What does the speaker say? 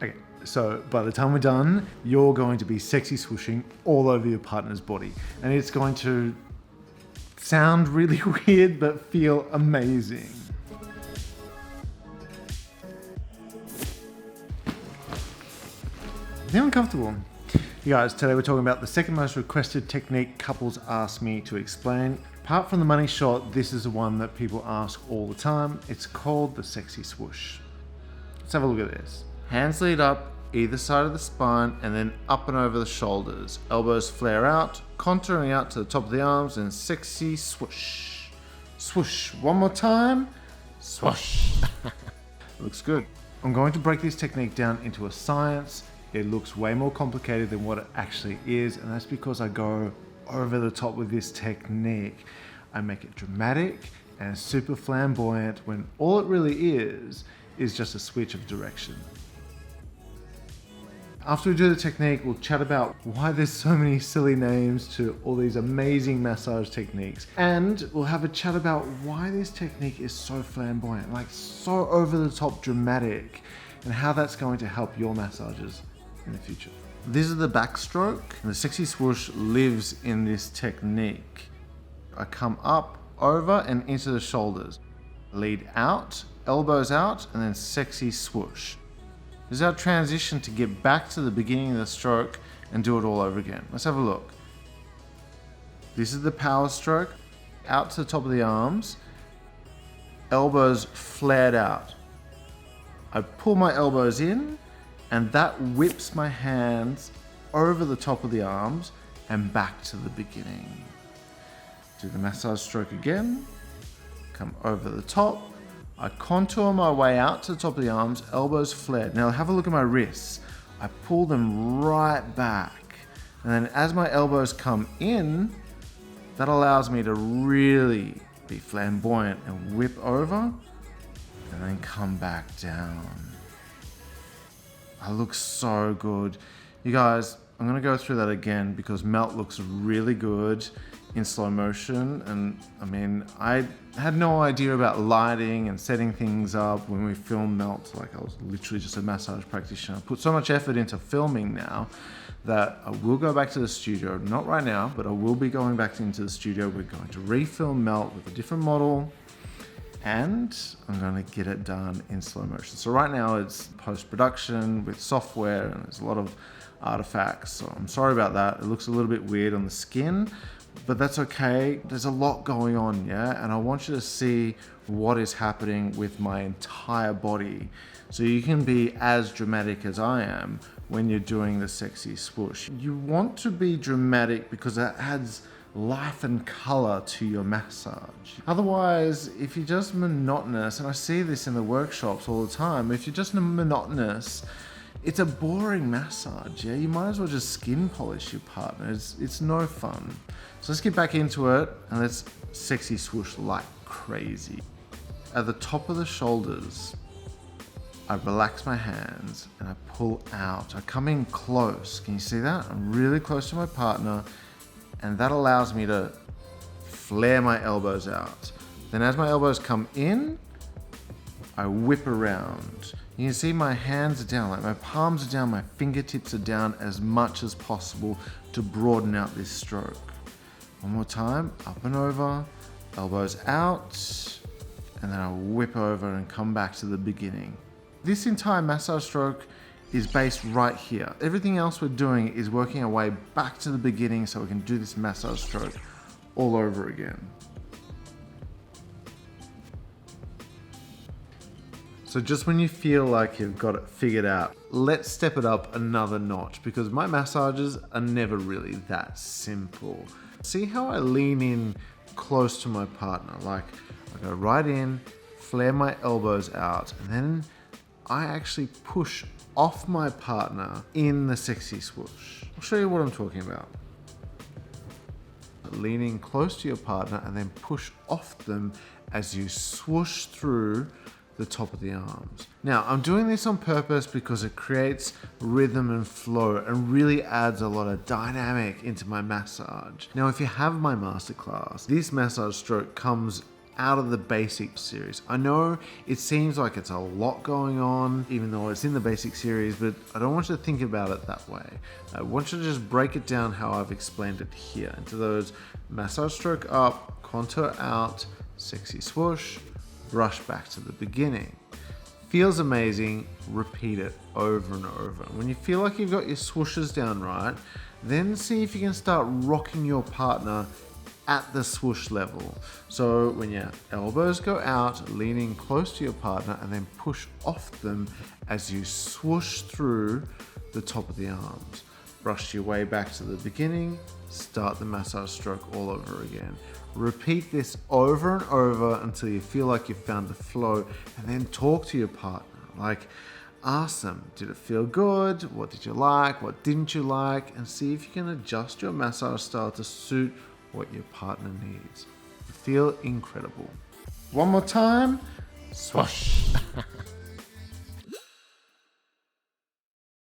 Okay, so by the time we're done, you're going to be sexy swooshing all over your partner's body. And it's going to sound really weird, but feel amazing. Feel uncomfortable. You guys, today we're talking about the second most requested technique couples ask me to explain. Apart from the money shot, this is the one that people ask all the time. It's called the sexy swoosh. Let's have a look at this. Hands lead up either side of the spine and then up and over the shoulders. Elbows flare out, contouring out to the top of the arms, and sexy swoosh. Swoosh. One more time. Swoosh. Looks good. I'm going to break this technique down into a science. It looks way more complicated than what it actually is, and that's because I go over the top with this technique. I make it dramatic and super flamboyant when all it really is just a switch of direction. After we do the technique, we'll chat about why there's so many silly names to all these amazing massage techniques. And we'll have a chat about why this technique is so flamboyant, like so over the top dramatic, and how that's going to help your massages in the future. This is the backstroke, and the sexy swoosh lives in this technique. I come up, over, and into the shoulders. Lead out, elbows out, and then sexy swoosh. This is our transition to get back to the beginning of the stroke and do it all over again. Let's have a look. This is the power stroke. Out to the top of the arms. Elbows flared out. I pull my elbows in, and that whips my hands over the top of the arms and back to the beginning. Do the massage stroke again. Come over the top. I contour my way out to the top of the arms, elbows flared. Now have a look at my wrists. I pull them right back. And then as my elbows come in, that allows me to really be flamboyant and whip over and then come back down. I look so good. You guys, I'm gonna go through that again because melt looks really good in slow motion. And I mean, I had no idea about lighting and setting things up when we filmed melt. Like I was literally just a massage practitioner. I put so much effort into filming now that I will go back to the studio, not right now, but I will be going back into the studio. We're going to refilm melt with a different model, and I'm going to get it done in slow motion. So right now it's post-production with software and there's a lot of artifacts. So I'm sorry about that. It looks a little bit weird on the skin, but that's okay. There's a lot going on, yeah? And I want you to see what is happening with my entire body. So you can be as dramatic as I am when you're doing the sexy swoosh. You want to be dramatic because that adds life and color to your massage. Otherwise, if you're just monotonous, and I see this in the workshops all the time, if you're just monotonous, it's a boring massage, yeah? You might as well just skin polish your partner. It's no fun. So let's get back into it and let's sexy swoosh like crazy. At the top of the shoulders, I relax my hands and I pull out. I come in close. Can you see that? I'm really close to my partner, and that allows me to flare my elbows out. Then as my elbows come in, I whip around. You can see my hands are down, like my palms are down, my fingertips are down as much as possible to broaden out this stroke. One more time, up and over, elbows out, and then I whip over and come back to the beginning. This entire massage stroke is based right here. Everything else we're doing is working our way back to the beginning so we can do this massage stroke all over again. So just when you feel like you've got it figured out, let's step it up another notch because my massages are never really that simple. See how I lean in close to my partner? Like I go right in, flare my elbows out, and then I actually push off my partner in the sexy swoosh. I'll show you what I'm talking about. Leaning close to your partner and then push off them as you swoosh through the top of the arms. Now, I'm doing this on purpose because it creates rhythm and flow and really adds a lot of dynamic into my massage. Now, if you have my masterclass, this massage stroke comes out of the basic series. I know it seems like it's a lot going on, even though it's in the basic series, but I don't want you to think about it that way. I want you to just break it down how I've explained it here into those massage stroke up, contour out, sexy swoosh, brush back to the beginning. Feels amazing, repeat it over and over. When you feel like you've got your swooshes down right, then see if you can start rocking your partner at the swoosh level. So when your elbows go out, leaning close to your partner and then push off them as you swoosh through the top of the arms. Brush your way back to the beginning, start the massage stroke all over again. Repeat this over and over until you feel like you've found the flow, and then talk to your partner. Like, ask them, did it feel good? What did you like? What didn't you like? And see if you can adjust your massage style to suit what your partner needs. You feel incredible. One more time. Swoosh.